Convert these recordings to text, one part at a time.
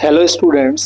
Hello students,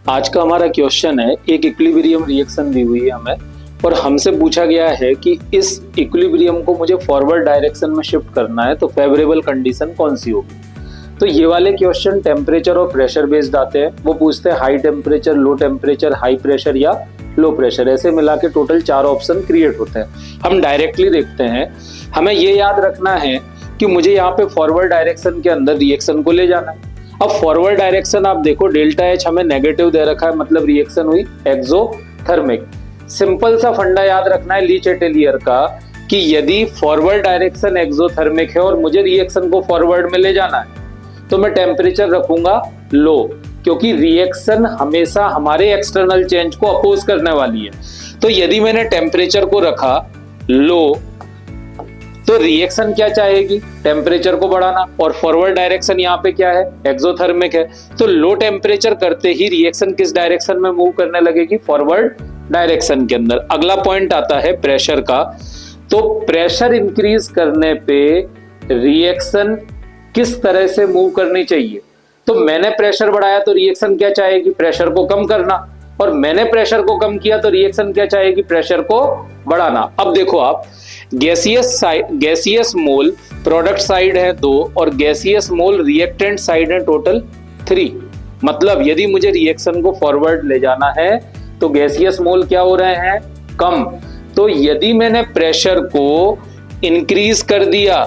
आज का हमारा क्वेश्चन है। एक इक्विलिब्रियम रिएक्शन दी हुई है हमें और हमसे पूछा गया है कि इस इक्विलिब्रियम को मुझे फॉरवर्ड डायरेक्शन में शिफ्ट करना है तो फेवरेबल कंडीशन कौन सी होगी। तो ये वाले क्वेश्चन टेम्परेचर और प्रेशर बेस्ड आते हैं। वो पूछते हैं high temperature, low temperature, high pressure या लो प्रेशर, ऐसे मिला के टोटल 4 ऑप्शन क्रिएट होते हैं। हम डायरेक्टली देखते हैं। हमें ये याद रखना है कि मुझे यहाँ पे फॉरवर्ड डायरेक्शन के अंदर रिएक्शन को ले जाना है। अब फॉरवर्ड डायरेक्शन आप देखो, डेल्टा एच हमें नेगेटिव दे रखा है, मतलब रिएक्शन हुई एक्सोथर्मिक। सिंपल सा फंडा याद रखना है ली चैटेलियर का कि यदि फॉरवर्ड डायरेक्शन एक्सोथर्मिक है और मुझे रिएक्शन को फॉरवर्ड में ले जाना है तो मैं टेम्परेचर रखूंगा लो, क्योंकि रिएक्शन हमेशा हमारे एक्सटर्नल चेंज को अपोज करने वाली है। तो यदि मैंने टेम्परेचर को रखा लो तो रिएक्शन क्या चाहेगी, टेम्परेचर को बढ़ाना, और फॉरवर्ड डायरेक्शन यहाँ पे क्या है, एक्सोथर्मिक है। तो लो टेम्परेचर करते ही रिएक्शन किस डायरेक्शन में मूव करने लगेगी, फॉरवर्ड डायरेक्शन के अंदर। अगला पॉइंट आता है प्रेशर का। तो प्रेशर इंक्रीज करने पे रिएक्शन किस तरह से मूव करनी चाहिए। तो मैंने प्रेशर बढ़ाया तो रिएक्शन क्या चाहेगी, प्रेशर को कम करना, और मैंने प्रेशर को कम किया तो रिएक्शन क्या चाहेगी, प्रेशर को बढ़ाना। अब देखो आप, गैसियस मोल प्रोडक्ट साइड है 2 और गैसियस मोल रिएक्टेंट साइड है टोटल 3। मतलब यदि मुझे रिएक्शन को फॉरवर्ड ले जाना है तो गैसियस मोल क्या हो रहे हैं, कम। तो यदि मैंने प्रेशर को इंक्रीज कर दिया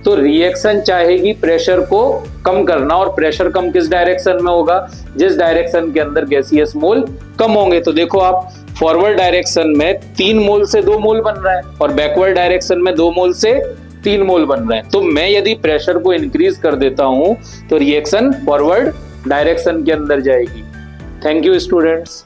तो रिएक्शन चाहेगी प्रेशर को कम करना, और प्रेशर कम किस डायरेक्शन में होगा, जिस डायरेक्शन के अंदर गैसियस मोल कम होंगे। तो देखो आप, फॉरवर्ड डायरेक्शन में 3 मोल से 2 मोल बन रहा है और बैकवर्ड डायरेक्शन में 2 मोल से 3 मोल बन रहे हैं। तो मैं यदि प्रेशर को इंक्रीज कर देता हूं तो रिएक्शन फॉरवर्ड डायरेक्शन के अंदर जाएगी। Thank you students.